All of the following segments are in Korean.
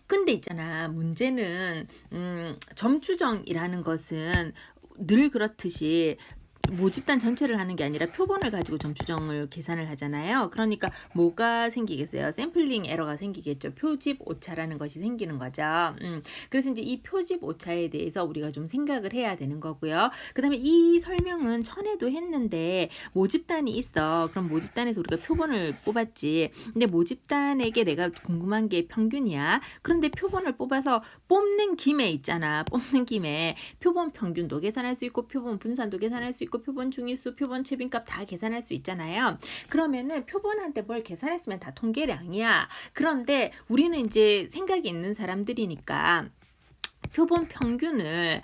근데 있잖아, 문제는 점추정이라는 것은 늘 그렇듯이 모집단 전체를 하는 게 아니라 표본을 가지고 점추정을 계산을 하잖아요. 그러니까 뭐가 생기겠어요? 샘플링 에러가 생기겠죠. 표집 오차라는 것이 생기는 거죠. 그래서 이제 이 표집 오차에 대해서 우리가 좀 생각을 해야 되는 거고요. 그 다음에 이 설명은 전에도 했는데 모집단이 있어. 그럼 모집단에서 우리가 표본을 뽑았지. 근데 모집단에게 내가 궁금한 게 평균이야. 그런데 표본을 뽑아서 뽑는 김에 있잖아. 뽑는 김에 표본 평균도 계산할 수 있고 표본 분산도 계산할 수 있고 표본 중위수, 표본 최빈값 다 계산할 수 있잖아요. 그러면은 표본한테 뭘 계산했으면 다 통계량이야. 그런데 우리는 이제 생각이 있는 사람들이니까 표본 평균을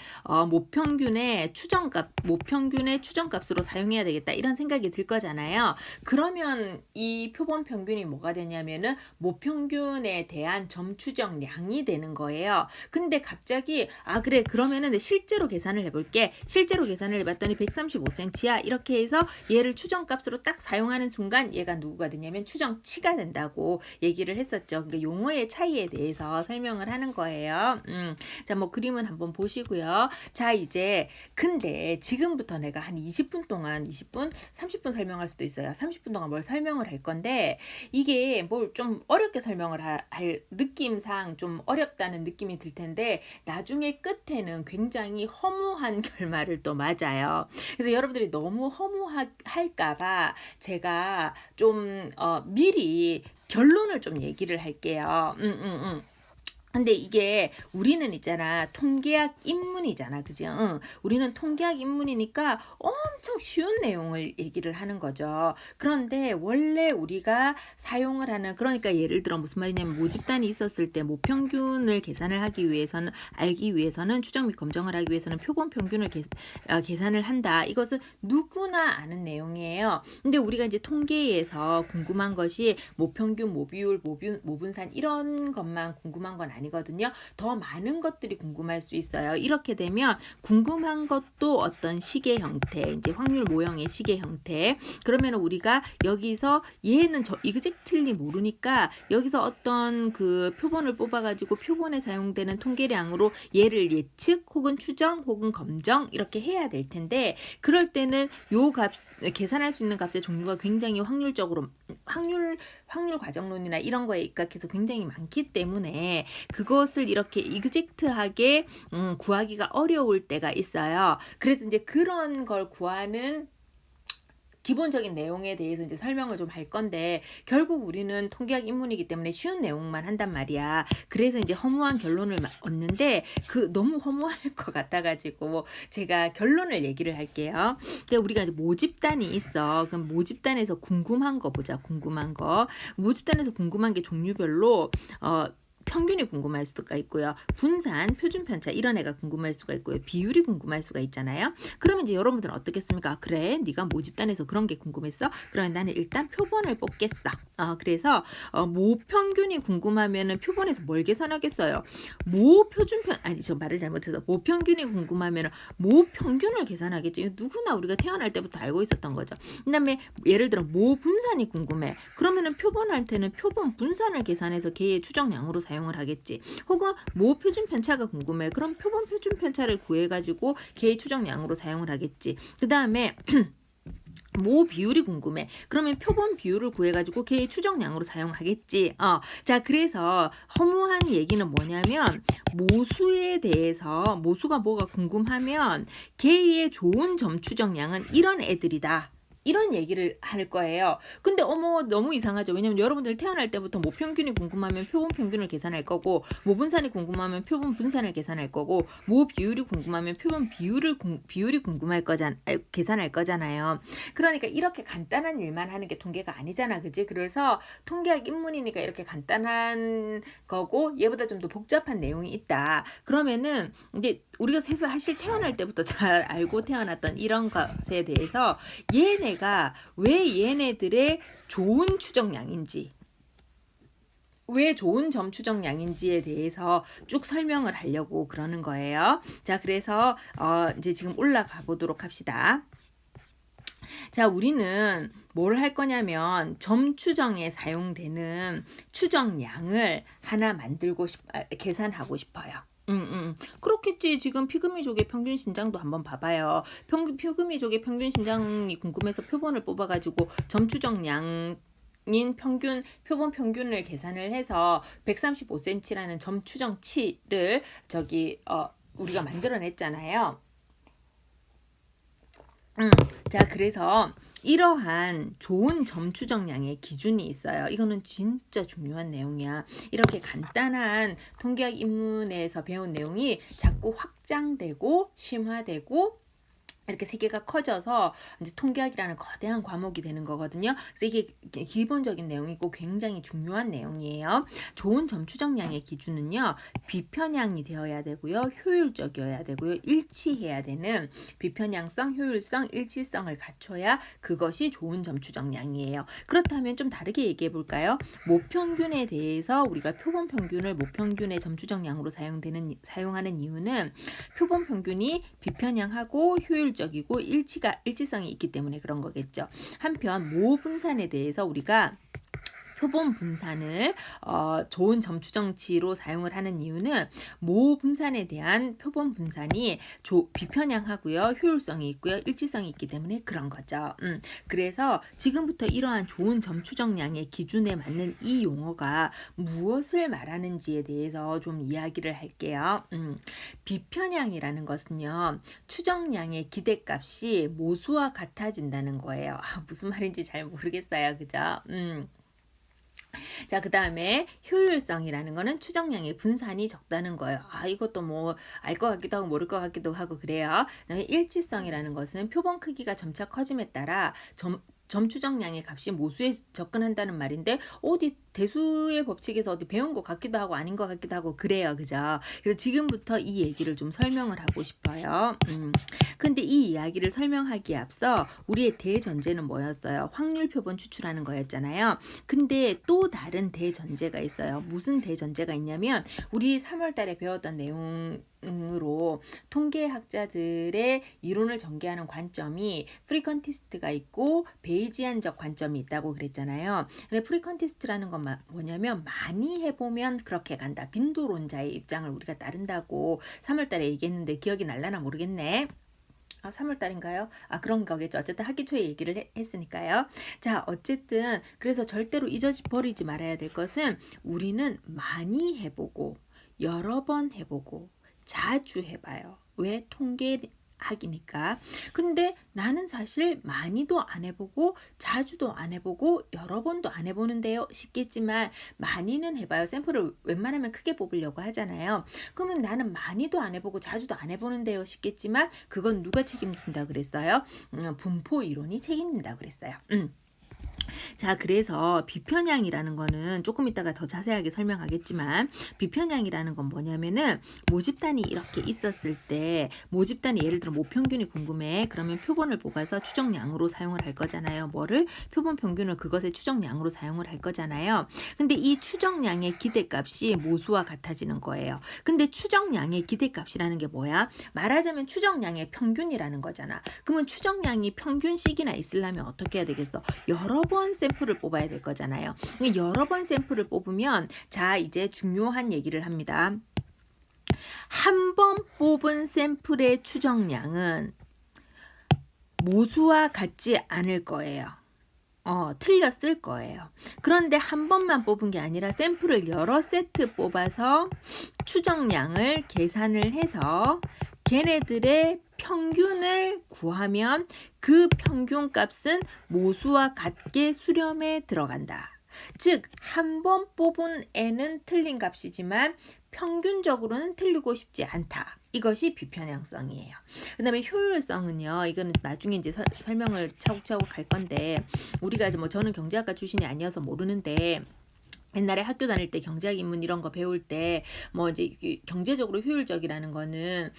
모평균의 추정값으로 사용해야 되겠다 이런 생각이 들 거잖아요. 그러면 이 표본 평균이 뭐가 되냐면은 모평균에 대한 점추정량이 되는 거예요. 근데 갑자기 그래 그러면은 실제로 계산을 해볼게. 실제로 계산을 해봤더니 135cm야. 이렇게 해서 얘를 추정값으로 딱 사용하는 순간 얘가 누구가 되냐면 추정치가 된다고 얘기를 했었죠. 그러니까 용어의 차이에 대해서 설명을 하는 거예요. 자, 뭐 그림은 한번 보시고요. 자, 이제 근데 지금부터 내가 한 20분 동안 20분, 30분 설명할 수도 있어요. 30분 동안 뭘 설명을 할 건데 이게 뭘 좀 어렵게 설명을 할 느낌상 좀 어렵다는 느낌이 들 텐데 나중에 끝에는 굉장히 허무한 결말을 또 맞아요. 그래서 여러분들이 너무 허무할까봐 제가 좀 미리 결론을 좀 얘기를 할게요. 근데 이게 우리는 있잖아 통계학 입문이잖아 그죠? 우리는 통계학 입문이니까 엄청 쉬운 내용을 얘기를 하는 거죠. 그런데 원래 우리가 사용을 하는 그러니까 예를 들어 무슨 말이냐면 모집단이 있었을 때 모평균을 계산을 하기 위해서는 알기 위해서는 추정 및 검정을 하기 위해서는 표본 평균을 계산을 한다. 이것은 누구나 아는 내용이에요. 근데 우리가 이제 통계에서 궁금한 것이 모평균, 모비율, 모분산 이런 것만 궁금한 건 아니거든요. 더 많은 것들이 궁금할 수 있어요. 이렇게 되면 궁금한 것도 어떤 시계 형태, 이제 확률 모형의 시계 형태. 그러면 우리가 여기서 얘는 저 이그젝틀리 모르니까 여기서 어떤 그 표본을 뽑아가지고 표본에 사용되는 통계량으로 얘를 예측 혹은 추정 혹은 검정 이렇게 해야 될 텐데 그럴 때는 요 값 계산할 수 있는 값의 종류가 굉장히 확률적으로 확률 과정론이나 이런 거에 입각해서 굉장히 많기 때문에 그것을 이렇게 이그젝트하게 구하기가 어려울 때가 있어요. 그래서 이제 그런 걸 구하는 기본적인 내용에 대해서 이제 설명을 좀 할 건데 결국 우리는 통계학 입문이기 때문에 쉬운 내용만 한단 말이야. 그래서 이제 허무한 결론을 얻는데 그 너무 허무할 것 같아가지고 제가 결론을 얘기를 할게요. 그러니까 우리가 이제 모집단이 있어. 그럼 모집단에서 궁금한 거 보자. 궁금한 거. 모집단에서 궁금한 게 종류별로 평균이 궁금할 수가 있고요. 분산, 표준 편차 이런 애가 궁금할 수가 있고요. 비율이 궁금할 수가 있잖아요. 그러면 이제 여러분들은 어떻겠습니까? 그래, 네가 모집단에서 그런 게 궁금했어? 그러면 나는 일단 표본을 뽑겠어. 그래서 모평균이 궁금하면은 표본에서 뭘 계산하겠어요? 저 말을 잘못해서 모평균이 궁금하면은 모평균을 계산하겠지. 누구나 우리가 태어날 때부터 알고 있었던 거죠. 그다음에 예를 들어 모분산이 궁금해. 그러면은 표본한테는 표본 분산을 계산해서 걔의 추정량으로 사용을 하겠지. 혹은 모 표준 편차가 궁금해. 그럼 표본 표준 편차를 구해가지고 걔의 추정량으로 사용을 하겠지. 그 다음에 모 비율이 궁금해. 그러면 표본 비율을 구해가지고 걔의 추정량으로 사용하겠지. 자, 그래서 허무한 얘기는 뭐냐면 모수에 대해서 모수가 뭐가 궁금하면 걔의 좋은 점 추정량은 이런 애들이다. 이런 얘기를 할 거예요. 근데 너무 이상하죠. 왜냐면 여러분들 태어날 때부터 모평균이 궁금하면 표본 평균을 계산할 거고 모분산이 궁금하면 표본 분산을 계산할 거고 모비율이 궁금하면 표본 비율이 궁금할 거잖아. 계산할 거잖아요. 그러니까 이렇게 간단한 일만 하는 게 통계가 아니잖아. 그지? 그래서 통계학 입문이니까 이렇게 간단한 거고 얘보다 좀 더 복잡한 내용이 있다. 그러면은 이제 우리가 사실 태어날 때부터 잘 알고 태어났던 이런 것에 대해서 얘네가 왜 얘네들의 좋은 추정량인지 왜 좋은 점 추정량인지에 대해서 쭉 설명을 하려고 그러는 거예요. 자, 그래서 이제 지금 올라가 보도록 합시다. 자, 우리는 뭘 할 거냐면 점 추정에 사용되는 추정량을 하나 계산하고 싶어요. 그렇겠지. 지금 피그미족의 평균 신장도 한번 봐봐요. 피그미족의 평균 신장이 궁금해서 표본을 뽑아가지고 점 추정량 인 표본 평균을 계산을 해서 135cm라는 점 추정치를 우리가 만들어냈잖아요. 자, 그래서 이러한 좋은 점 추정량의 기준이 있어요. 이거는 진짜 중요한 내용이야. 이렇게 간단한 통계학 입문에서 배운 내용이 자꾸 확장되고 심화되고 이렇게 세계가 커져서 이제 통계학이라는 거대한 과목이 되는 거거든요. 그래서 이게 기본적인 내용이고 굉장히 중요한 내용이에요. 좋은 점 추정량의 기준은요, 비편향이 되어야 되고요, 효율적이어야 되고요, 일치해야 되는 비편향성, 효율성, 일치성을 갖춰야 그것이 좋은 점 추정량이에요. 그렇다면 좀 다르게 얘기해 볼까요? 모평균에 대해서 우리가 표본 평균을 모평균의 점 추정량으로 사용하는 이유는 표본 평균이 비편향하고 효율적이고 일치성이 있기 때문에 그런 거겠죠. 한편 모 분산에 대해서 우리가 표본 분산을 좋은 점 추정치로 사용을 하는 이유는 모 분산에 대한 표본 분산이 비편향하고요, 효율성이 있고요, 일치성이 있기 때문에 그런 거죠. 그래서 지금부터 이러한 좋은 점 추정량의 기준에 맞는 이 용어가 무엇을 말하는지에 대해서 좀 이야기를 할게요. 비편향이라는 것은요, 추정량의 기대값이 모수와 같아진다는 거예요. 무슨 말인지 잘 모르겠어요, 그죠? 자, 그 다음에 효율성이라는 거는 추정량의 분산이 적다는 거예요. 이것도 뭐 알 것 같기도 하고 모를 것 같기도 하고 그래요. 그 다음에 일치성이라는 것은 표본 크기가 점차 커짐에 따라 점 추정량의 값이 모수에 접근한다는 말인데 어디 대수의 법칙에서 어디 배운 것 같기도 하고 아닌 것 같기도 하고 그래요. 그죠? 그래서 지금부터 이 얘기를 좀 설명을 하고 싶어요. 근데 이 이야기를 설명하기에 앞서 우리의 대전제는 뭐였어요? 확률 표본 추출하는 거였잖아요. 근데 또 다른 대전제가 있어요. 무슨 대전제가 있냐면 우리 3월 달에 배웠던 내용으로 통계학자들의 이론을 전개하는 관점이 프리컨티스트가 있고 베이지안적 관점이 있다고 그랬잖아요. 근데 프리컨티스트라는 건 뭐냐면 많이 해보면 그렇게 간다. 빈도론자의 입장을 우리가 따른다고 3월 달에 얘기했는데 기억이 날라나 모르겠네. 3월 달인가요? 그런 거겠죠. 어쨌든 학기 초에 얘기를 했으니까요. 자, 어쨌든 그래서 절대로 잊어버리지 말아야 될 것은 우리는 많이 해보고 여러 번 해보고 자주 해봐요. 왜? 통계학이니까. 근데 나는 사실 많이도 안 해보고 자주도 안 해보고 여러 번도 안 해보는데요. 쉽겠지만 많이는 해봐요. 샘플을 웬만하면 크게 뽑으려고 하잖아요. 그러면 나는 많이도 안 해보고 자주도 안 해보는데요. 쉽겠지만 그건 누가 책임진다 그랬어요? 분포 이론이 책임진다 그랬어요. 자, 그래서 비편향이라는 거는 조금 이따가 더 자세하게 설명하겠지만 비편향이라는 건 뭐냐면은 모집단이 이렇게 있었을 때 모집단이 예를 들어 모평균이 궁금해. 그러면 표본을 뽑아서 추정량으로 사용을 할 거잖아요. 뭐를? 표본 평균을 그것의 추정량으로 사용을 할 거잖아요. 근데 이 추정량의 기대값이 모수와 같아지는 거예요. 근데 추정량의 기대값이라는 게 뭐야? 말하자면 추정량의 평균이라는 거잖아. 그러면 추정량이 평균씩이나 있으려면 어떻게 해야 되겠어? 여러 번 샘플을 뽑아야 될 거잖아요. 여러 번 샘플을 뽑으면 자, 이제 중요한 얘기를 합니다. 한 번 뽑은 샘플의 추정량은 모수와 같지 않을 거예요. 틀렸을 거예요. 그런데 한 번만 뽑은 게 아니라 샘플을 여러 세트 뽑아서 추정량을 계산을 해서 걔네들의 평균을 구하면 그 평균 값은 모수와 같게 수렴에 들어간다. 즉, 한 번 뽑은 애는 틀린 값이지만 평균적으로는 틀리고 싶지 않다. 이것이 비편향성이에요. 그 다음에 효율성은요, 이거는 나중에 이제 설명을 차곡차곡 할 건데, 우리가 저는 경제학과 출신이 아니어서 모르는데, 옛날에 학교 다닐 때 경제학 입문 이런 거 배울 때 뭐 이제 경제적으로 효율적이라는 거는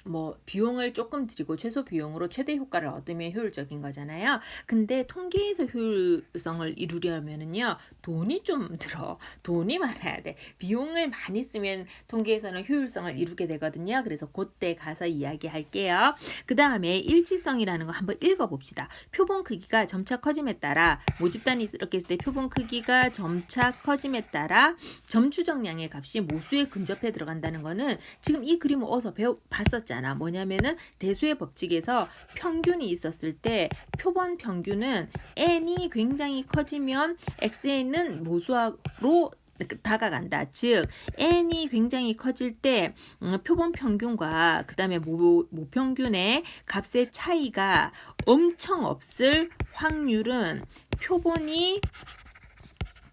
뭐 비용을 조금 들이고 최소 비용으로 최대 효과를 얻으면 효율적인 거잖아요. 근데 통계에서 효율성을 이루려면은요, 돈이 좀 들어. 돈이 많아야 돼. 비용을 많이 쓰면 통계에서는 효율성을 이루게 되거든요. 그래서 그때 가서 이야기할게요. 그 다음에 일치성이라는 거 한번 읽어봅시다. 표본 크기가 점차 커짐에 따라 모집단이 이렇게 했을 때 표본 크기가 점차 커짐에 따라 점추정량의 값이 모수에 근접해 들어간다는 거는 지금 이 그림을 어디서 봤었잖아. 뭐냐면은 대수의 법칙에서 평균이 있었을 때 표본 평균은 n이 굉장히 커지면 xn은 모수로 다가간다. 즉 n이 굉장히 커질 때 표본 평균과 그 다음에 모평균의 값의 차이가 엄청 없을 확률은 표본이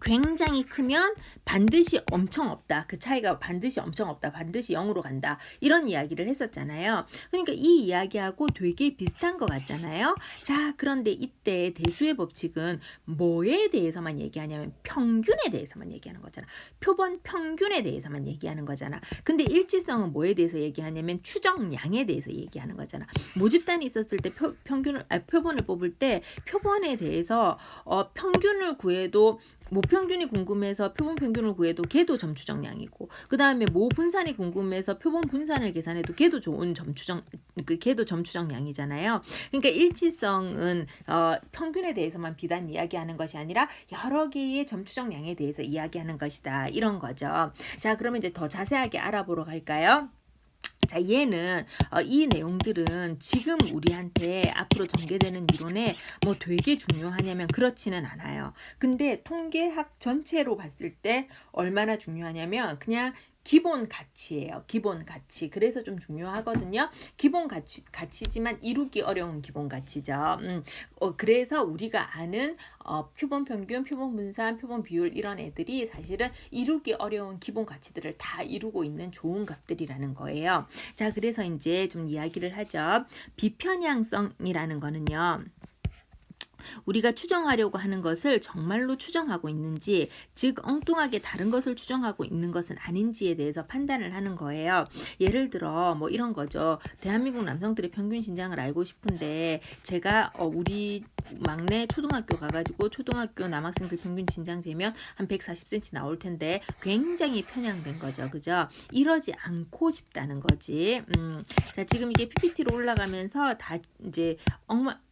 굉장히 크면 반드시 엄청 없다. 그 차이가 반드시 엄청 없다. 반드시 0으로 간다. 이런 이야기를 했었잖아요. 그러니까 이 이야기하고 되게 비슷한 것 같잖아요. 자, 그런데 이때 대수의 법칙은 뭐에 대해서만 얘기하냐면 평균에 대해서만 얘기하는 거잖아. 표본 평균에 대해서만 얘기하는 거잖아. 근데 일치성은 뭐에 대해서 얘기하냐면 추정량에 대해서 얘기하는 거잖아. 모집단이 있었을 때 표본을 뽑을 때 표본에 대해서 평균을 구해도 모평균이 궁금해서 표본 평균을 구해도 걔도 점추정량이고, 그 다음에 모분산이 궁금해서 표본 분산을 계산해도 걔도 좋은 걔도 점추정량이잖아요. 그러니까 일치성은 평균에 대해서만 비단 이야기하는 것이 아니라 여러 개의 점추정량에 대해서 이야기하는 것이다. 이런 거죠. 자, 그러면 이제 더 자세하게 알아보러 갈까요? 자, 얘는 이 내용들은 지금 우리한테 앞으로 전개되는 이론에 뭐 되게 중요하냐면 그렇지는 않아요. 근데 통계학 전체로 봤을 때 얼마나 중요하냐면 그냥 기본 가치예요. 기본 가치. 그래서 좀 중요하거든요. 기본 가치지만 이루기 어려운 기본 가치죠. 그래서 우리가 아는 표본 평균, 표본 분산, 표본 비율 이런 애들이 사실은 이루기 어려운 기본 가치들을 다 이루고 있는 좋은 값들이라는 거예요. 자, 그래서 이제 좀 이야기를 하죠. 비편향성이라는 거는요, 우리가 추정하려고 하는 것을 정말로 추정하고 있는지, 즉 엉뚱하게 다른 것을 추정하고 있는 것은 아닌지에 대해서 판단을 하는 거예요. 예를 들어 뭐 이런 거죠. 대한민국 남성들의 평균 신장을 알고 싶은데 제가 우리 막내 초등학교 가가지고 초등학교 남학생들 평균 신장 재면 한 140cm 나올 텐데 굉장히 편향된 거죠. 그죠? 이러지 않고 싶다는 거지. 자, 지금 이게 PPT로 올라가면서 다 이제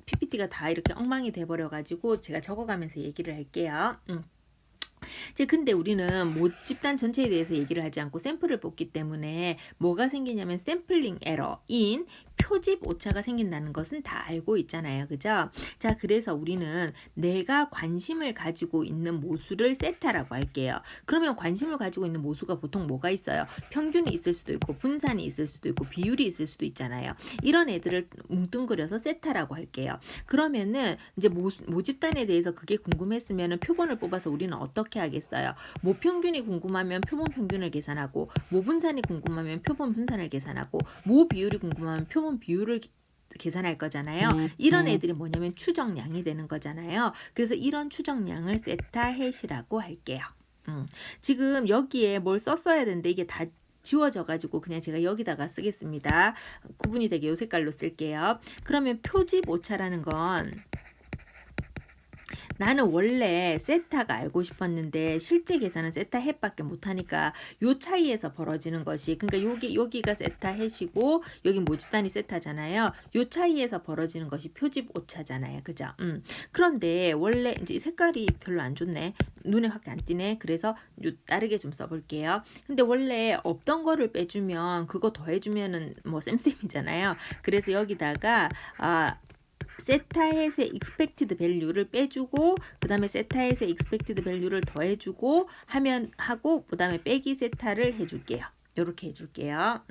PPT가 다 이렇게 엉망이 돼버려가지고 제가 적어가면서 얘기를 할게요. 근데 우리는 모집단 전체에 대해서 얘기를 하지 않고 샘플을 뽑기 때문에 뭐가 생기냐면 샘플링 에러인 표집 오차가 생긴다는 것은 다 알고 있잖아요. 그죠? 자, 그래서 우리는 내가 관심을 가지고 있는 모수를 세타라고 할게요. 그러면 관심을 가지고 있는 모수가 보통 뭐가 있어요? 평균이 있을 수도 있고 분산이 있을 수도 있고 비율이 있을 수도 있잖아요. 이런 애들을 뭉뚱그려서 세타라고 할게요. 그러면은 이제 모집단에 대해서 그게 궁금했으면은 표본을 뽑아서 우리는 어떻게 하겠어요? 모평균이 궁금하면 표본 평균을 계산하고, 모분산이 궁금하면 표본 분산을 계산하고, 모비율이 궁금하면 표본 비율을 계산할 거잖아요. 이런 애들이 뭐냐면 추정량이 되는 거잖아요. 그래서 이런 추정량을 세타 헷이라고 할게요. 지금 여기에 뭘 썼어야 되는데 이게 다 지워져가지고 그냥 제가 여기다가 쓰겠습니다. 구분이 되게 요 색깔로 쓸게요. 그러면 표집 오차라는 건 나는 원래 세타가 알고 싶었는데 실제 계산은 세타 헷밖에 못하니까 요 차이에서 벌어지는 것이, 그러니까 여기가 세타 헷이고 여기 모집단이 세타잖아요. 요 차이에서 벌어지는 것이 표집 오차잖아요. 그죠? 그런데 원래 이제 색깔이 별로 안 좋네. 눈에 확 안 띄네. 그래서 요 다르게 좀 써볼게요. 근데 원래 없던 거를 빼주면 그거 더해주면은 뭐 쌤쌤이잖아요. 그래서 여기다가 세타햇의 expected value를 빼주고 그 다음에 세타햇의 expected value를 더해주고 하고 그 다음에 빼기 세타를 해줄게요. 이렇게 해줄게요.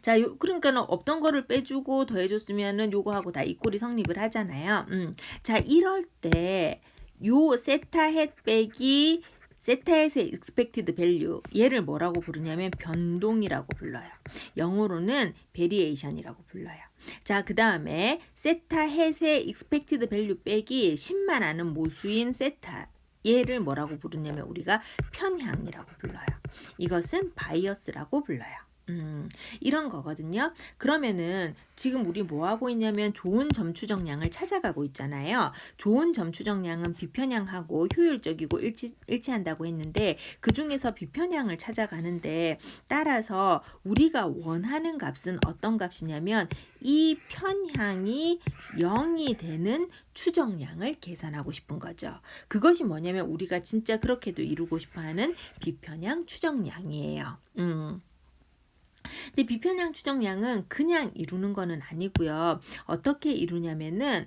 자, 그러니까는 없던 거를 빼주고 더해줬으면은 요거하고 다 이꼴이 성립을 하잖아요. 자, 이럴 때 요 세타햇 빼기 세타햇의 expected value, 얘를 뭐라고 부르냐면 변동이라고 불러요. 영어로는 variation이라고 불러요. 자, 그 다음에 세타햇의 expected value 빼기 10만 아는 모수인 세타, 얘를 뭐라고 부르냐면 우리가 편향이라고 불러요. 이것은 바이어스라고 불러요. 이런 거거든요. 그러면은 지금 우리 뭐 하고 있냐면 좋은 점추정량을 찾아가고 있잖아요. 좋은 점추정량은 비편향하고 효율적이고 일치한다고 했는데 그 중에서 비편향을 찾아가는데 따라서 우리가 원하는 값은 어떤 값이냐면 이 편향이 0이 되는 추정량을 계산하고 싶은 거죠. 그것이 뭐냐면 우리가 진짜 그렇게도 이루고 싶어하는 비편향 추정량이에요. 근데 비편향 추정량은 그냥 이루는 거는 아니고요. 어떻게 이루냐면은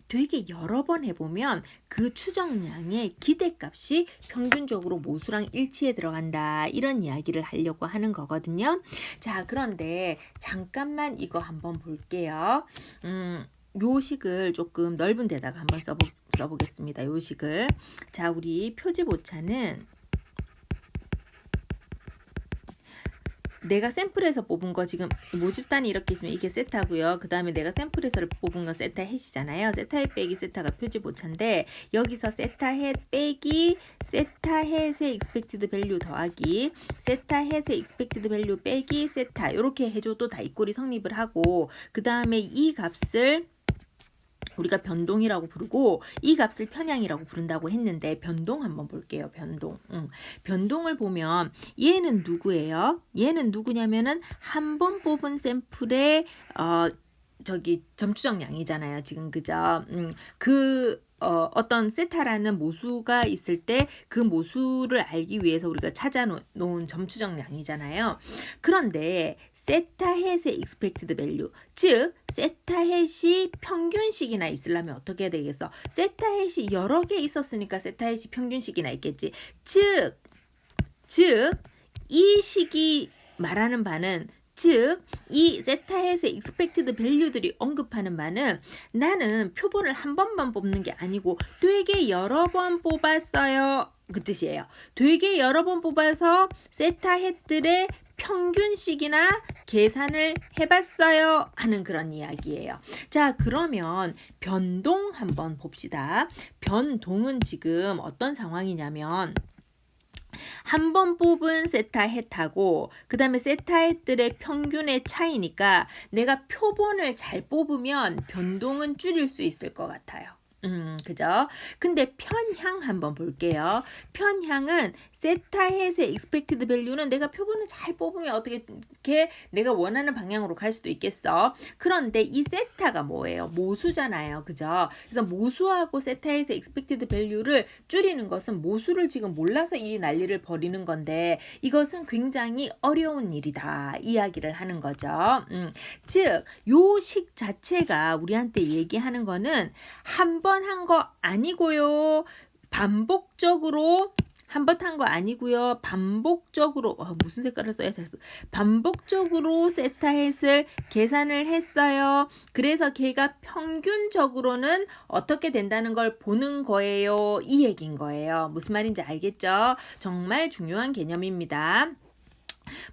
되게 여러 번 해보면 그 추정량의 기대값이 평균적으로 모수랑 일치에 들어간다. 이런 이야기를 하려고 하는 거거든요. 자, 그런데 잠깐만 이거 한번 볼게요. 요 식을 조금 넓은 데다가 한번 써보겠습니다. 요 식을. 자, 우리 표집 오차는 내가 샘플에서 뽑은 거 지금 모집단이 이렇게 있으면 이게 세타고요. 그 다음에 내가 샘플에서 뽑은 건 세타 햇이잖아요. 세타 햇 빼기 세타가 표집 오차인데 여기서 세타 햇 빼기 세타 햇의 expected value 더하기 세타 햇의 expected value 빼기 세타 이렇게 해줘도 다 이꼴이 성립을 하고 그 다음에 이 값을 우리가 변동이라고 부르고 이 값을 편향이라고 부른다고 했는데 변동 한번 볼게요. 변동. 변동을 보면 얘는 누구예요? 얘는 누구냐면은 한 번 뽑은 샘플의 점추정량이잖아요. 지금 그죠? 어떤 세타라는 모수가 있을 때 그 모수를 알기 위해서 우리가 찾아놓은 점추정량이잖아요. 그런데 세타 햇의 expected value, 즉 세타 햇이 평균식이나 있으려면 어떻게 해야 되겠어? 세타 햇이 여러 개 있었으니까 세타 햇이 평균식이나 있겠지. 즉 이 식이 말하는 바는 이 세타 햇의 expected value들이 언급하는 바는 나는 표본을 한 번만 뽑는 게 아니고 되게 여러 번 뽑았어요. 그 뜻이에요. 되게 여러 번 뽑아서 세타 햇들의 평균식이나 계산을 해봤어요 하는 그런 이야기예요. 자, 그러면 변동 한번 봅시다. 변동은 지금 어떤 상황이냐면 한 번 뽑은 세타 햇하고 그 다음에 세타 햇들의 평균의 차이니까 내가 표본을 잘 뽑으면 변동은 줄일 수 있을 것 같아요. 그죠? 근데 편향 한번 볼게요. 편향은 세타 햇의 expected value는 내가 표본을 잘 뽑으면 어떻게 내가 원하는 방향으로 갈 수도 있겠어. 그런데 이 세타가 뭐예요? 모수잖아요. 그죠? 그래서 모수하고 세타 햇의 expected value를 줄이는 것은 모수를 지금 몰라서 이 난리를 벌이는 건데 이것은 굉장히 어려운 일이다. 이야기를 하는 거죠. 즉, 요 식 자체가 우리한테 얘기하는 거는 한 번 한 거 아니고요. 반복적으로 한 번 한 거 아니고요. 반복적으로 무슨 색깔을 써야 잘 써? 반복적으로 세타 햇을 계산을 했어요. 그래서 걔가 평균적으로는 어떻게 된다는 걸 보는 거예요. 이 얘기인 거예요. 무슨 말인지 알겠죠? 정말 중요한 개념입니다.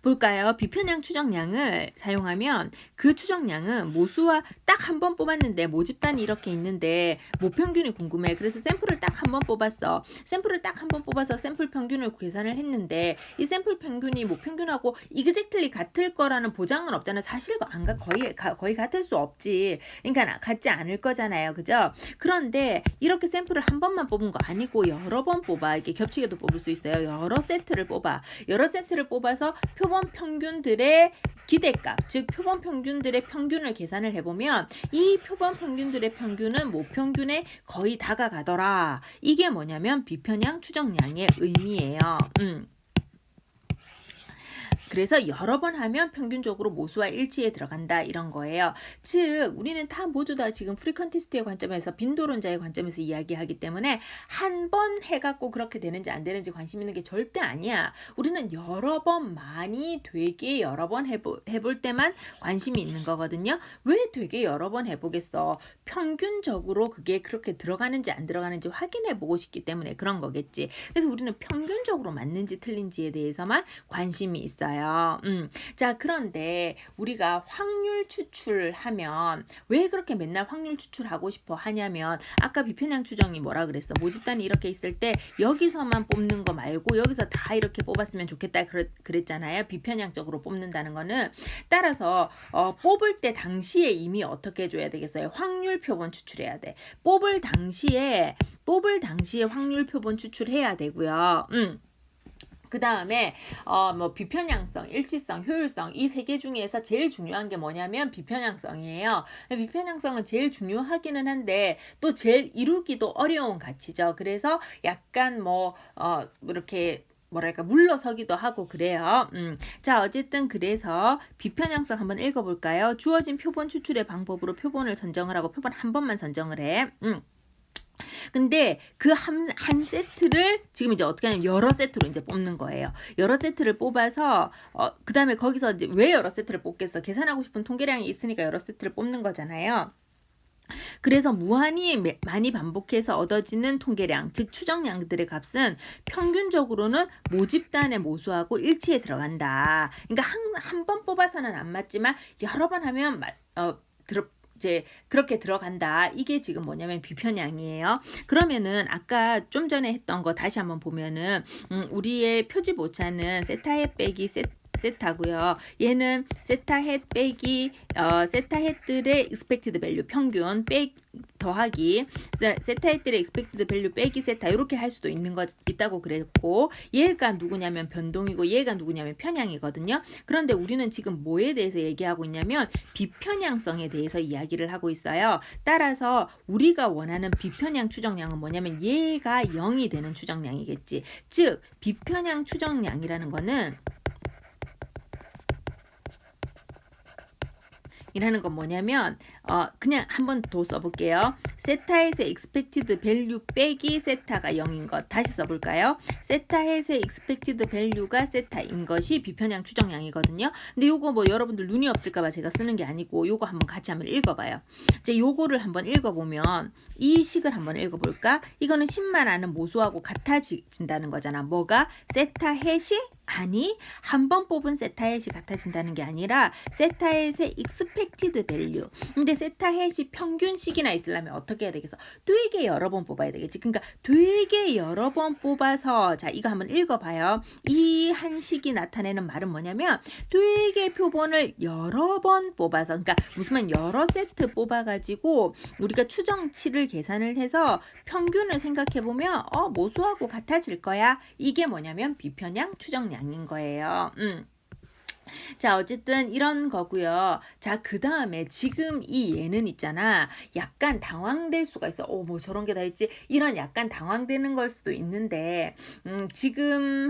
볼까요? 비편향 추정량을 사용하면 그 추정량은 모수와 딱 한 번 뽑았는데 모집단이 이렇게 있는데 모평균이 궁금해. 그래서 샘플을 딱 한 번 뽑았어. 샘플을 딱 한 번 뽑아서 샘플 평균을 계산을 했는데 이 샘플 평균이 모평균하고 exactly 같을 거라는 보장은 없잖아. 사실 거의 같을 수 없지. 그러니까 같지 않을 거잖아요. 그죠? 그런데 이렇게 샘플을 한 번만 뽑은 거 아니고 여러 번 뽑아. 이렇게 겹치게도 뽑을 수 있어요. 여러 세트를 뽑아. 여러 세트를 뽑아서 표본 평균들의 기대값, 즉 표본 평균들의 평균을 계산을 해보면 이 표본 평균들의 평균은 모평균에 거의 다가가더라. 이게 뭐냐면 비편향 추정량의 의미예요. 그래서 여러 번 하면 평균적으로 모수와 일치에 들어간다 이런 거예요. 즉 우리는 다 모두 다 지금 프리컨티스트의 관점에서 빈도론자의 관점에서 이야기하기 때문에 한 번 해갖고 그렇게 되는지 안 되는지 관심 있는 게 절대 아니야. 우리는 여러 번 되게 여러 번 해볼 때만 관심이 있는 거거든요. 왜 되게 여러 번 해보겠어? 평균적으로 그게 그렇게 들어가는지 안 들어가는지 확인해보고 싶기 때문에 그런 거겠지. 그래서 우리는 평균적으로 맞는지 틀린지에 대해서만 관심이 있어요. 거예요. 자, 그런데 우리가 확률 추출하면 왜 그렇게 맨날 확률 추출하고 싶어 하냐면 아까 비편향 추정이 뭐라 그랬어? 모집단이 이렇게 있을 때 여기서만 뽑는 거 말고 여기서 다 이렇게 뽑았으면 좋겠다 그랬잖아요. 비편향적으로 뽑는다는 거는. 따라서 뽑을 때 당시에 이미 어떻게 해줘야 되겠어요? 확률 표본 추출해야 돼. 뽑을 당시에 확률 표본 추출해야 되고요. 그 다음에 뭐 비편향성, 일치성, 효율성 이 세 개 중에서 제일 중요한 게 뭐냐면 비편향성이에요. 비편향성은 제일 중요하기는 한데 또 제일 이루기도 어려운 가치죠. 그래서 약간 뭐 이렇게 뭐랄까 물러서기도 하고 그래요. 자, 어쨌든 그래서 비편향성 한번 읽어볼까요? 주어진 표본 추출의 방법으로 표본을 선정을 하고 표본 한 번만 선정을 해. 근데 그 한 세트를 지금 이제 어떻게 하냐면 여러 세트로 이제 뽑는 거예요. 여러 세트를 뽑아서 그 다음에 거기서 이제 왜 여러 세트를 뽑겠어? 계산하고 싶은 통계량이 있으니까 여러 세트를 뽑는 거잖아요. 그래서 무한히 많이 반복해서 얻어지는 통계량, 즉 추정량들의 값은 평균적으로는 모집단의 모수하고 일치에 들어간다. 그러니까 한 번 뽑아서는 안 맞지만 여러 번 하면 이제 그렇게 들어간다. 이게 지금 뭐냐면 비편향이에요. 그러면은 아까 좀 전에 했던 거 다시 한번 보면은 우리의 표집 오차는 세타헷 빼기 세타고요. 얘는 세타헷 빼기 세타헷들의 expected value 평균 더하기 세타헷들의 expected value 빼기 세타 이렇게 할 수도 있다고 그랬고 얘가 누구냐면 변동이고 얘가 누구냐면 편향이거든요. 그런데 우리는 지금 뭐에 대해서 얘기하고 있냐면 비편향성에 대해서 이야기를 하고 있어요. 따라서 우리가 원하는 비편향 추정량은 뭐냐면 얘가 0이 되는 추정량이겠지. 즉 비편향 추정량이라는 거는 이라는 건 뭐냐면 그냥 한 번 더 써볼게요. 세타햇의 expected value 빼기 세타가 0인 것. 다시 써볼까요? 세타햇의 expected value가 세타인 것이 비편향 추정량이거든요. 근데 요거 뭐 여러분들 눈이 없을까봐 제가 쓰는 게 아니고 요거 한번 같이 한번 읽어봐요. 이제 요거를 한번 읽어보면 이 식을 한번 읽어볼까? 이거는 10만 아는 모수하고 같아진다는 거잖아. 뭐가? 세타햇이 아니 한 번 뽑은 세타햇이 같아진다는 게 아니라 세타햇의 expected value. 근데 세타햇이 평균식이나 있으려면 어떻게 해야 되겠어? 되게 여러 번 뽑아야 되겠지. 그러니까 되게 여러 번 뽑아서 자 이거 한번 읽어봐요. 이 한 식이 나타내는 말은 뭐냐면 되게 표본을 여러 번 뽑아서 그러니까 무슨 말 여러 세트 뽑아가지고 우리가 추정치를 계산을 해서 평균을 생각해보면 모수하고 같아질 거야. 이게 뭐냐면 비편향 추정량인 거예요. 자, 어쨌든 이런 거고요. 자, 그 다음에 지금 이 얘는 있잖아. 약간 당황될 수가 있어. 뭐 저런 게 다 있지. 이런 약간 당황되는 걸 수도 있는데 지금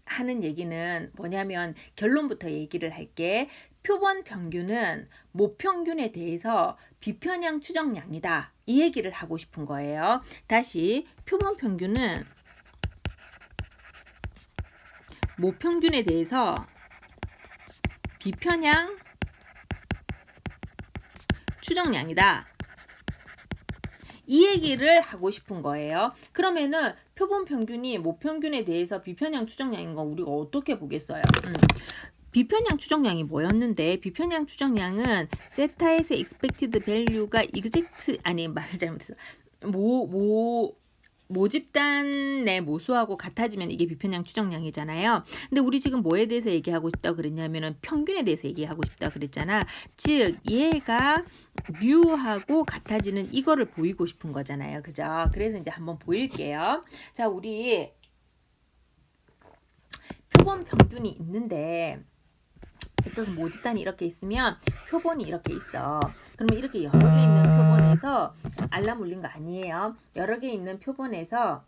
하는 얘기는 뭐냐면 결론부터 얘기를 할게. 표본 평균은 모평균에 대해서 비편향 추정량이다. 이 얘기를 하고 싶은 거예요. 다시 표본 평균은 모평균에 대해서 비편향 추정량이다. 이 얘기를 하고 싶은 거예요. 그러면은 표본 평균이 모평균에 대해서 비편향 추정량인 건 우리가 어떻게 보겠어요? 비편향 추정량이 뭐였는데 비편향 추정량은 세타에서 expected value가 exact 아니 말 잘못했어. 모집단의 모수하고 같아지면 이게 비편향 추정량이잖아요. 근데 우리 지금 뭐에 대해서 얘기하고 싶다고 그랬냐면은 평균에 대해서 얘기하고 싶다고 그랬잖아. 즉 얘가 뮤하고 같아지는 이거를 보이고 싶은 거잖아요. 그죠? 그래서 이제 한번 보일게요. 자, 우리 표본 평균이 있는데 예를 모집단이 이렇게 있으면 표본이 이렇게 있어. 그러면 이렇게 여러 개 있는 표본에서 알람 울린 거 아니에요. 여러 개 있는 표본에서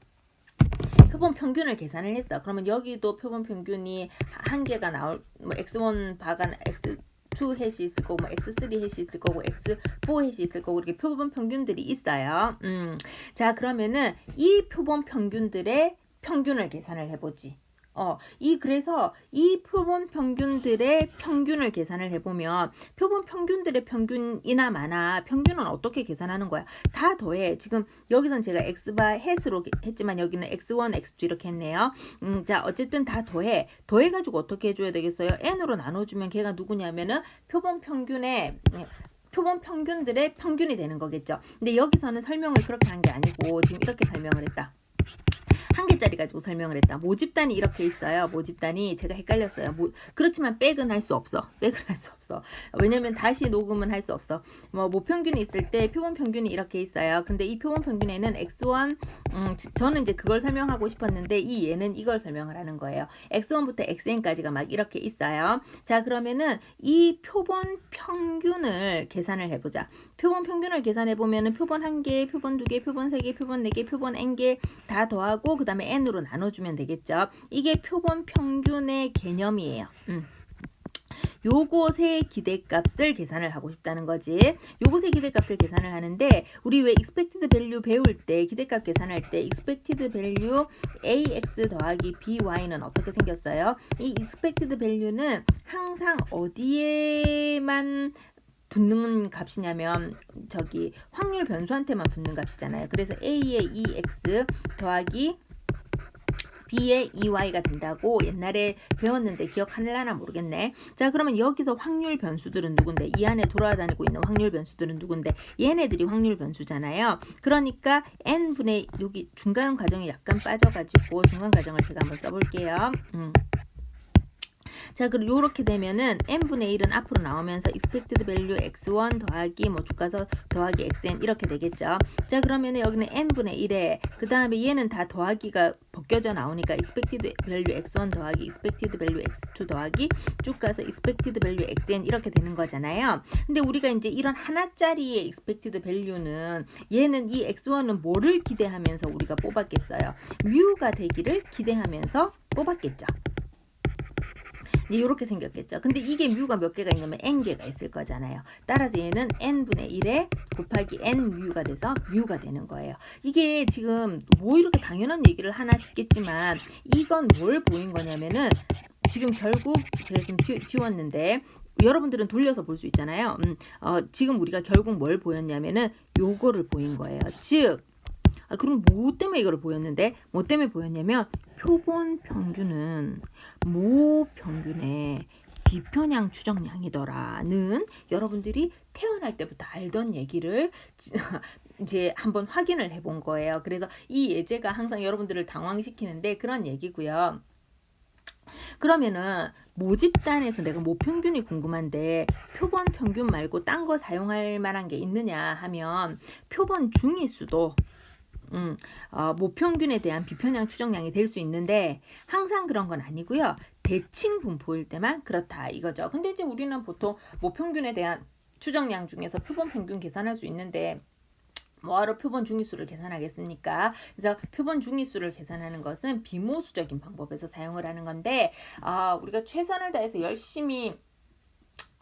표본 평균을 계산을 했어. 그러면 여기도 표본 평균이 한 개가 나올 뭐 x1 바가 x2 해시 있을 거고 뭐 x3 해시 있을 거고 x4 해시 있을 거고 이렇게 표본 평균들이 있어요. 자, 그러면은 이 표본 평균들의 평균을 계산을 해보지. 그래서 이 표본 평균들의 평균을 계산을 해보면 표본 평균들의 평균이나 마나 평균은 어떻게 계산하는 거야? 다 더해. 지금 여기선 제가 x바 햇으로 했지만 여기는 x1, x2 이렇게 했네요. 자, 어쨌든 다 더해. 더해가지고 어떻게 해줘야 되겠어요? n으로 나눠주면 걔가 누구냐면은 표본 평균들의 평균이 되는 거겠죠. 근데 여기서는 설명을 그렇게 한 게 아니고 지금 이렇게 설명을 했다. 한 개짜리 가지고 설명을 했다. 모집단이 이렇게 있어요. 모집단이 제가 헷갈렸어요. 그렇지만 백은 할 수 없어. 백은 할 수 없어. 왜냐면 다시 녹음은 할 수 없어. 모평균이 있을 때 표본 평균이 이렇게 있어요. 근데 이 표본 평균에는 x1 저는 이제 그걸 설명하고 싶었는데 이 얘는 이걸 설명을 하는 거예요. x1부터 xn까지가 막 이렇게 있어요. 자, 그러면은 이 표본 평균을 계산을 해보자. 표본 평균을 계산해 보면은 표본 1개, 표본 2개, 표본 3개, 표본 4개, 표본 n개 다 더하고 그 다음에 n으로 나눠주면 되겠죠. 이게 표본 평균의 개념이에요. 요것의 기대값을 계산을 하고 싶다는 거지. 요것의 기대값을 계산을 하는데 우리 왜 expected value 배울 때 기대값 계산할 때 expected value ax 더하기 by는 어떻게 생겼어요? 이 expected value는 항상 어디에만 붙는 값이냐면 저기 확률 변수한테만 붙는 값이잖아요. 그래서 a의 2x 더하기 b의 2y가 된다고 옛날에 배웠는데 기억하려나 모르겠네. 자, 그러면 여기서 확률 변수들은 누군데? 이 안에 돌아다니고 있는 확률 변수들은 누군데? 얘네들이 확률 변수잖아요. 그러니까 n분의 여기 중간 과정이 약간 빠져가지고 중간 과정을 제가 한번 써볼게요. 자, 그리고 요렇게 되면은 n분의 1은 앞으로 나오면서 expected value x1 더하기 주가서 더하기 xn 이렇게 되겠죠. 자, 그러면은 여기는 n분의 1에 그 다음에 얘는 다 더하기가 벗겨져 나오니까 expected value x1 더하기 expected value x2 더하기 쭉 가서 expected value xn 이렇게 되는 거잖아요. 근데 우리가 이제 이런 하나짜리의 expected value는 얘는 이 x1은 뭐를 기대하면서 우리가 뽑았겠어요? 뮤가 되기를 기대하면서 뽑았겠죠. 이렇게 생겼겠죠. 근데 이게 뮤가 몇 개가 있냐면 n개가 있을 거잖아요. 따라서 얘는 n분의 1에 곱하기 n 뮤가 돼서 뮤가 되는 거예요. 이게 지금 뭐 이렇게 당연한 얘기를 하나 싶겠지만 이건 뭘 보인 거냐면은 지금 결국 제가 지금 지웠는데 여러분들은 돌려서 볼 수 있잖아요. 지금 우리가 결국 뭘 보였냐면은 요거를 보인 거예요. 즉 그럼 뭐 때문에 이걸 보였는데 뭐 때문에 보였냐면 표본 평균은 모 평균의 비편향 추정량이더라는 여러분들이 태어날 때부터 알던 얘기를 이제 한번 확인을 해본 거예요. 그래서 이 예제가 항상 여러분들을 당황시키는데 그런 얘기고요. 그러면은 모집단에서 내가 모평균이 궁금한데 표본 평균 말고 딴 거 사용할 만한 게 있느냐 하면 표본 중위수도 모평균에 대한 비편향 추정량이 될 수 있는데 항상 그런 건 아니고요. 대칭 분포일 때만 그렇다 이거죠. 근데 이제 우리는 보통 모평균에 대한 추정량 중에서 표본 평균 계산할 수 있는데 뭐하러 표본 중위수를 계산하겠습니까? 그래서 표본 중위수를 계산하는 것은 비모수적인 방법에서 사용을 하는 건데 우리가 최선을 다해서 열심히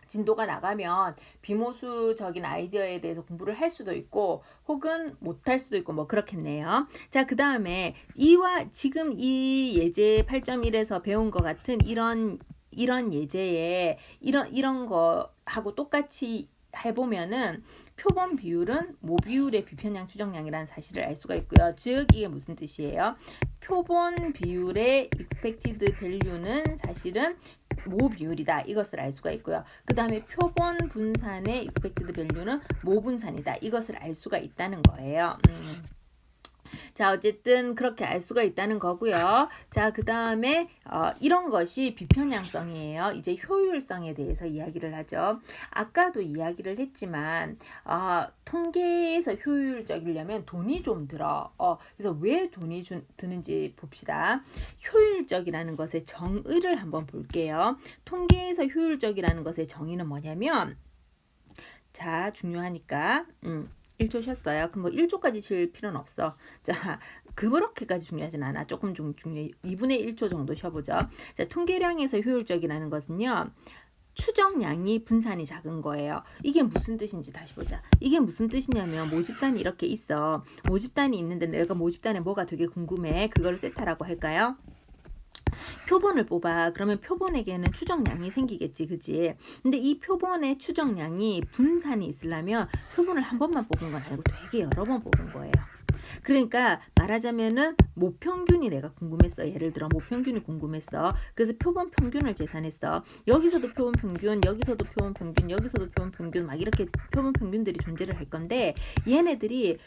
진도가 나가면 비모수적인 아이디어에 대해서 공부를 할 수도 있고 혹은 못할 수도 있고 뭐 그렇겠네요. 자, 그 다음에 지금 이 예제 8.1에서 배운 것 같은 이런 예제에 이런 거하고 똑같이 해보면은 표본 비율은 모 비율의 비편향 추정량이라는 사실을 알 수가 있고요. 즉 이게 무슨 뜻이에요? 표본 비율의 expected value는 사실은 모 비율이다. 이것을 알 수가 있고요. 그 다음에 표본 분산의 expected value는 모 분산이다. 이것을 알 수가 있다는 거예요. 자, 어쨌든 그렇게 알 수가 있다는 거고요. 자, 그 다음에 이런 것이 비편향성이에요. 이제 효율성에 대해서 이야기를 하죠. 아까도 이야기를 했지만 통계에서 효율적이려면 돈이 좀 들어. 그래서 왜 돈이 드는지 봅시다. 효율적이라는 것의 정의를 한번 볼게요. 통계에서 효율적이라는 것의 정의는 뭐냐면 자, 중요하니까 1초 쉬었어요. 그럼 뭐 1초까지 쉴 필요는 없어. 자, 그렇게까지 중요하진 않아. 조금 좀 중요해. 2분의 1초 정도 쉬어보죠. 자, 통계량에서 효율적이라는 것은요. 추정량이 분산이 작은 거예요. 이게 무슨 뜻인지 다시 보자. 이게 무슨 뜻이냐면 모집단이 이렇게 있어. 모집단이 있는데 내가 모집단에 뭐가 되게 궁금해. 그걸 세타라고 할까요? 표본을 뽑아. 그러면 표본에게는 추정량이 생기겠지, 그지? 근데 이 표본의 추정량이 분산이 있으려면 표본을 한 번만 뽑은 건 아니고 되게 여러 번 뽑은 거예요. 그러니까 말하자면은 모평균이 내가 궁금했어. 예를 들어 모평균이 궁금했어. 그래서 표본 평균을 계산했어. 여기서도 표본 평균, 여기서도 표본 평균, 여기서도 표본 평균, 막 이렇게 표본 평균들이 존재를 할 건데, 얘네들이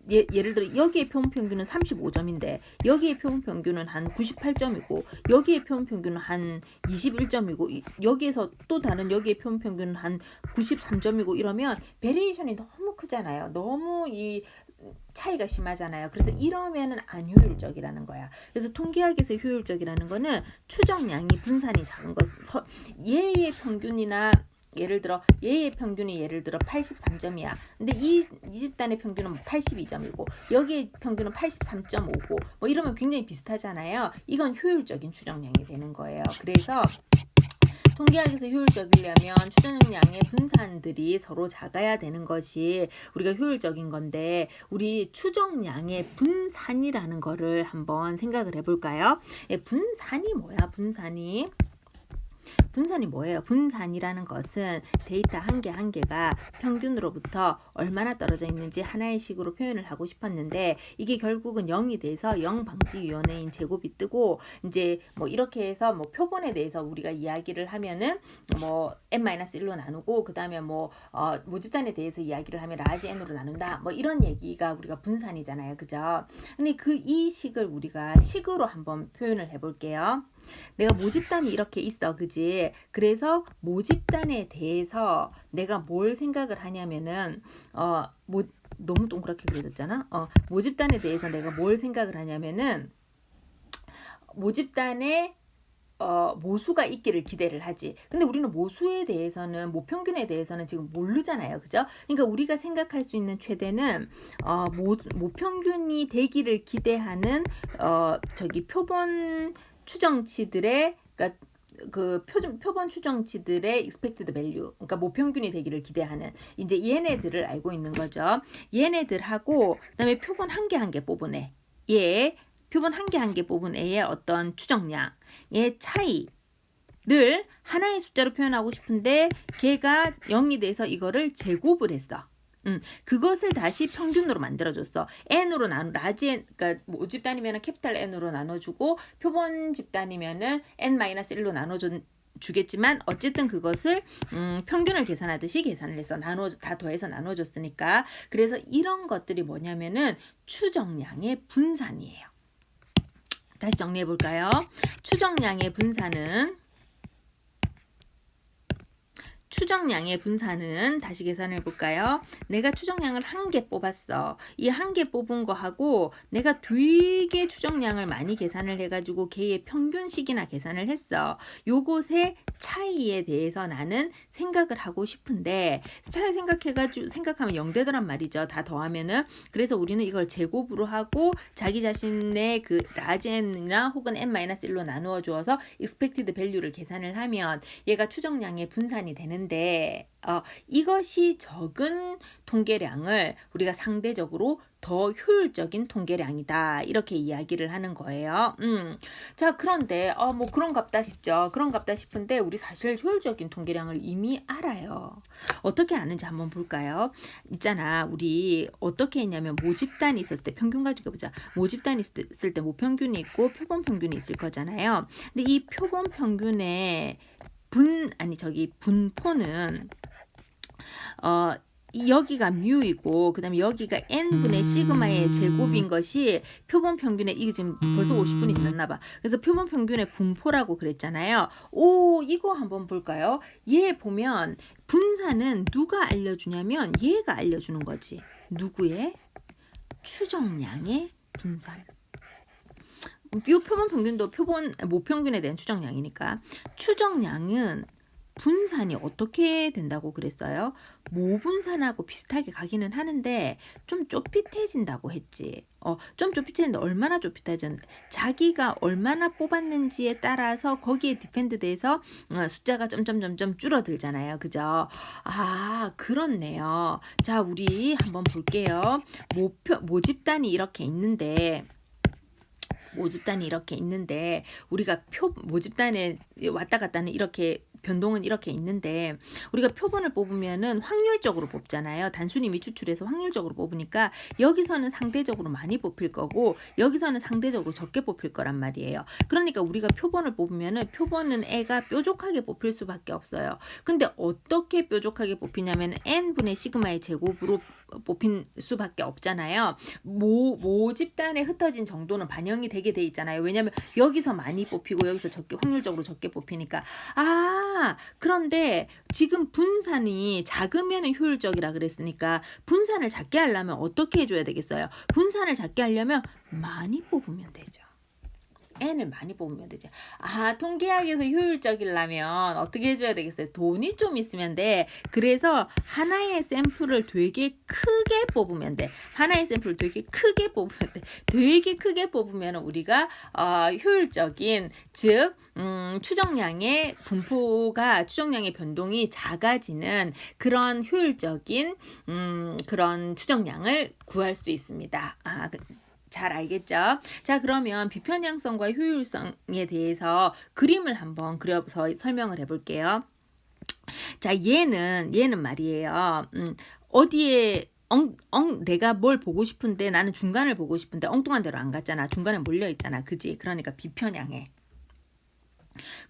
예를 들어 여기에 표본 평균은 35점인데 여기에 표본 평균은 한 98점이고 여기에 표본 평균은 한 21점이고 여기에서 또 다른 여기에 표본 평균은 한 93점이고 이러면 베리에이션이 너무 크잖아요. 너무 이 차이가 심하잖아요. 그래서 이러면은 안 효율적이라는 거야. 그래서 통계학에서 효율적이라는 거는 추정량이 분산이 작은 것. 얘의 평균이나 예를 들어 얘의 평균이 예를 들어 83점이야. 근데 이 집단의 평균은 82점이고 여기의 평균은 83.5고 뭐 이러면 굉장히 비슷하잖아요. 이건 효율적인 추정량이 되는 거예요. 그래서 통계학에서 효율적이려면 추정량의 분산들이 서로 작아야 되는 것이 우리가 효율적인 건데, 우리 추정량의 분산이라는 거를 한번 생각을 해볼까요? 분산이 뭐야? 분산이 뭐예요? 분산이라는 것은 데이터 한 개 한 개가 평균으로부터 얼마나 떨어져 있는지 하나의 식으로 표현을 하고 싶었는데, 이게 결국은 0이 돼서 0방지위원회인 제곱이 뜨고, 이제 뭐 이렇게 해서 뭐 표본에 대해서 우리가 이야기를 하면은 뭐 n-1로 나누고, 그 다음에 뭐 모집단에 대해서 이야기를 하면 라지 n으로 나눈다, 뭐 이런 얘기가 우리가 분산이잖아요. 그죠? 근데 이 식을 우리가 식으로 한번 표현을 해볼게요. 내가 모집단이 이렇게 있어, 그지? 그래서 모집단에 대해서 내가 뭘 생각을 하냐면은 너무 동그랗게 그려졌잖아. 모집단에 대해서 내가 뭘 생각을 하냐면은 모집단에 모수가 있기를 기대를 하지. 근데 우리는 모수에 대해서는, 모평균에 대해서는 지금 모르잖아요. 그죠? 그러니까 우리가 생각할 수 있는 최대는 모평균이 되기를 기대하는 표본 추정치들의, 그러니까 그 표본 추정치들의 expected value, 그러니까 모평균이 되기를 기대하는, 이제 얘네들을 알고 있는 거죠. 얘네들하고 그다음에 표본 한 개 한 개 뽑은 애, 표본 한 개 한 개 뽑은 애의 어떤 추정량의 차이를 하나의 숫자로 표현하고 싶은데 걔가 0이 돼서 이거를 제곱을 했어. 그것을 다시 평균으로 만들어줬어. n으로 라지 n, 그러니까 모집단이면 캐피탈 n으로 나눠주고 표본 집단이면은 n-1로 나눠주겠지만 어쨌든 그것을 평균을 계산하듯이 계산을 해서 다 더해서 나눠줬으니까. 그래서 이런 것들이 뭐냐면은 추정량의 분산이에요. 다시 정리해 볼까요? 추정량의 분산은 다시 계산해 볼까요? 내가 추정량을 한 개 뽑았어. 이 한 개 뽑은 거하고 내가 되게 추정량을 많이 계산을 해가지고 걔의 평균식이나 계산을 했어. 요것의 차이에 대해서 나는 생각을 하고 싶은데, 차이 생각하면 0 되더란 말이죠. 다 더하면은. 그래서 우리는 이걸 제곱으로 하고 자기 자신의 그 라지 n이나 혹은 n-1로 나누어 주어서 expected value를 계산을 하면 얘가 추정량의 분산이 되는데, 이것이 적은 통계량을 우리가 상대적으로 더 효율적인 통계량이다, 이렇게 이야기를 하는 거예요. 자, 그런데 뭐 그런갑다 싶죠. 그런갑다 싶은데 우리 사실 효율적인 통계량을 이미 알아요. 어떻게 아는지 한번 볼까요? 있잖아, 우리 어떻게 했냐면 모집단이 있었을 때 평균 가지고 보자. 모집단이 있을 때 모평균이 있고 표본 평균이 있을 거잖아요. 근데 이 표본 평균의 분포는 여기가 뮤이고 그 다음에 여기가 n분의 시그마의 제곱인 것이 표본 평균의, 이게 지금 벌써 50분이 지났나봐. 그래서 표본 평균의 분포라고 그랬잖아요. 이거 한번 볼까요? 얘 보면 분산은 누가 알려주냐면 얘가 알려주는 거지. 누구의? 추정량의 분산. 이 표본 평균도 모평균에 대한 추정량이니까. 추정량은 분산이 어떻게 된다고 그랬어요? 모분산하고 비슷하게 가기는 하는데 좀 좁빗해진다고 했지. 좀 좁빗해진데 얼마나 좁빗해졌는데, 자기가 얼마나 뽑았는지에 따라서 거기에 디펜드돼서 숫자가 점점점점 줄어들잖아요. 그죠? 그렇네요. 자, 우리 한번 볼게요. 모집단이 이렇게 있는데 모집단이 이렇게 있는데 우리가 모집단에 왔다 갔다는 이렇게 변동은 이렇게 있는데 우리가 표본을 뽑으면은 확률적으로 뽑잖아요. 단순히 미추출해서 확률적으로 뽑으니까 여기서는 상대적으로 많이 뽑힐 거고 여기서는 상대적으로 적게 뽑힐 거란 말이에요. 그러니까 우리가 표본을 뽑으면은 표본은 애가 뾰족하게 뽑힐 수밖에 없어요. 근데 어떻게 뾰족하게 뽑히냐면 n분의 시그마의 제곱으로 뽑힌 수밖에 없잖아요. 모집단에 흩어진 정도는 반영이 되게 돼 있잖아요. 왜냐면 여기서 많이 뽑히고 여기서 적게 확률적으로 적게 뽑히니까. 그런데 지금 분산이 작으면 효율적이라 그랬으니까 분산을 작게 하려면 어떻게 해줘야 되겠어요? 분산을 작게 하려면 많이 뽑으면 되죠. n을 많이 뽑으면 되죠. 통계학에서 효율적이려면 어떻게 해줘야 되겠어요? 돈이 좀 있으면 돼. 그래서 하나의 샘플을 되게 크게 뽑으면 돼. 하나의 샘플을 되게 크게 뽑으면 돼. 되게 크게 뽑으면 우리가 효율적인, 즉 추정량의 변동이 작아지는 그런 효율적인 그런 추정량을 구할 수 있습니다. 잘 알겠죠? 자, 그러면 비편향성과 효율성에 대해서 그림을 한번 그려서 설명을 해볼게요. 자, 얘는 말이에요. 어디에 내가 뭘 보고 싶은데 나는 중간을 보고 싶은데 엉뚱한 데로 안 갔잖아. 중간에 몰려 있잖아. 그지? 그러니까 비편향해.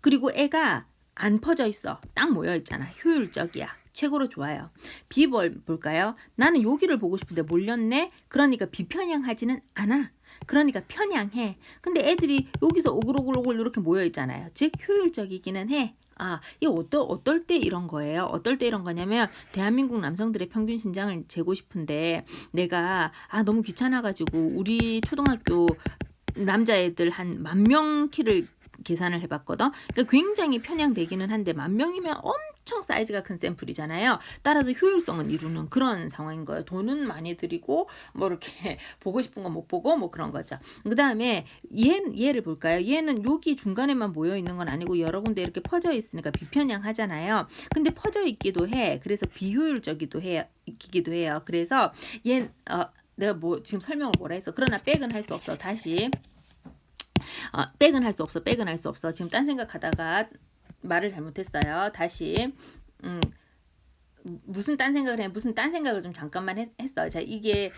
그리고 애가 안 퍼져 있어. 딱 모여 있잖아. 효율적이야. 최고로 좋아요. B 볼까요? 나는 여기를 보고 싶은데 몰렸네. 그러니까 비편향하지는 않아. 그러니까 편향해. 근데 애들이 여기서 오글오글 이렇게 모여 있잖아요. 즉 효율적이기는 해. 이거 어떨 때 이런 거예요? 어떨 때 이런 거냐면 대한민국 남성들의 평균 신장을 재고 싶은데 내가 너무 귀찮아가지고 우리 초등학교 남자애들 한 10,000명 키를 계산을 해봤거든. 그러니까 굉장히 편향되기는 한데 10,000명이면 엄청 사이즈가 큰 샘플이잖아요. 따라서 효율성은 이루는 그런 상황인 거예요. 돈은 많이 들이고 뭐 이렇게 보고 싶은 거 못 보고 뭐 그런 거죠. 그 다음에 얘를 볼까요? 얘는 여기 중간에만 모여 있는 건 아니고 여러 군데 이렇게 퍼져 있으니까 비편향하잖아요. 근데 퍼져 있기도 해. 그래서 비효율적이기도 해요. 그래서 내가 지금 설명을 뭐라 했어? 그러나 백은 할 수 없어. 다시. 백은 할 수 없어. 지금 딴 생각하다가 말을 잘못했어요. 다시. 무슨 딴 생각을 좀 잠깐만 했어요. 자, 이게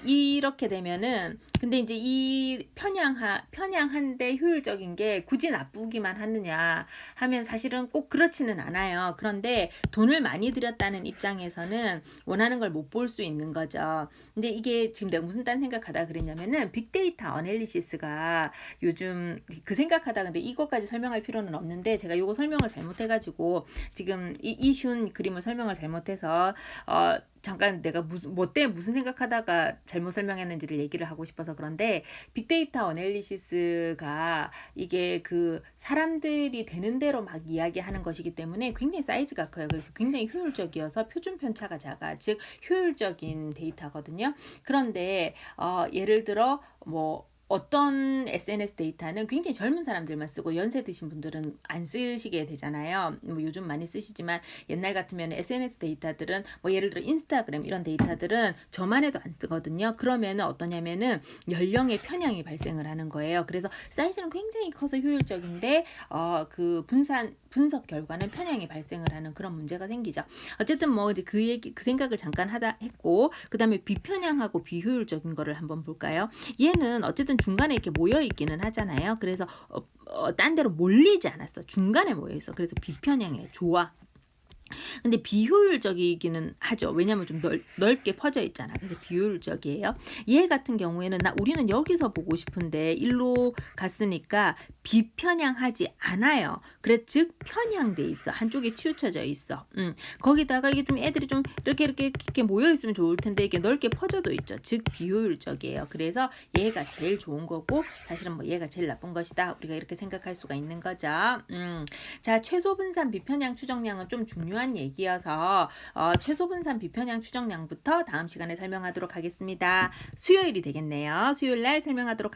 이렇게 되면은 근데 이제 이 편향한데 효율적인 게 굳이 나쁘기만 하느냐 하면 사실은 꼭 그렇지는 않아요. 그런데 돈을 많이 들였다는 입장에서는 원하는 걸 못 볼 수 있는 거죠. 근데 이게 지금 내가 무슨 딴 생각하다 그랬냐면은 빅데이터 어널리시스가 요즘 그 생각하다 근데 이것까지 설명할 필요는 없는데 제가 요거 설명을 잘못해가지고 지금 이 쉬운 그림을 설명을 잘못해서 잠깐 내가 무슨 생각하다가 잘못 설명했는지를 얘기를 하고 싶어서 그런데 빅데이터 어널리시스가 이게 그 사람들이 되는 대로 막 이야기하는 것이기 때문에 굉장히 사이즈가 커요. 그래서 굉장히 효율적이어서 표준 편차가 작아. 즉 효율적인 데이터거든요. 그런데 예를 들어 어떤 SNS 데이터는 굉장히 젊은 사람들만 쓰고 연세 드신 분들은 안 쓰시게 되잖아요. 요즘 많이 쓰시지만 옛날 같으면 SNS 데이터들은 예를 들어 인스타그램 이런 데이터들은 저만 해도 안 쓰거든요. 그러면은 어떠냐면은 연령의 편향이 발생을 하는 거예요. 그래서 사이즈는 굉장히 커서 효율적인데 그 분석 결과는 편향이 발생을 하는 그런 문제가 생기죠. 어쨌든 이제 그 생각을 잠깐 했고 그다음에 비편향하고 비효율적인 거를 한번 볼까요? 얘는 어쨌든 중간에 이렇게 모여 있기는 하잖아요. 그래서 딴 데로 몰리지 않았어. 중간에 모여 있어. 그래서 비편향해. 좋아. 근데 비효율적이기는 하죠. 왜냐면 좀 넓게 퍼져 있잖아. 그래서 비효율적이에요. 얘 같은 경우에는 우리는 여기서 보고 싶은데 일로 갔으니까 비편향하지 않아요. 그래서 즉 편향돼 있어. 한쪽에 치우쳐져 있어. 거기다가 이게 좀 애들이 좀 이렇게 모여 있으면 좋을 텐데 이게 넓게 퍼져도 있죠. 즉 비효율적이에요. 그래서 얘가 제일 좋은 거고 사실은 얘가 제일 나쁜 것이다. 우리가 이렇게 생각할 수가 있는 거죠. 자, 최소 분산 비편향 추정량은 좀 중요한 얘기여서 최소 분산 비편향 추정량부터 다음 시간에 설명하도록 하겠습니다. 수요일이 되겠네요. 수요일 날 설명하도록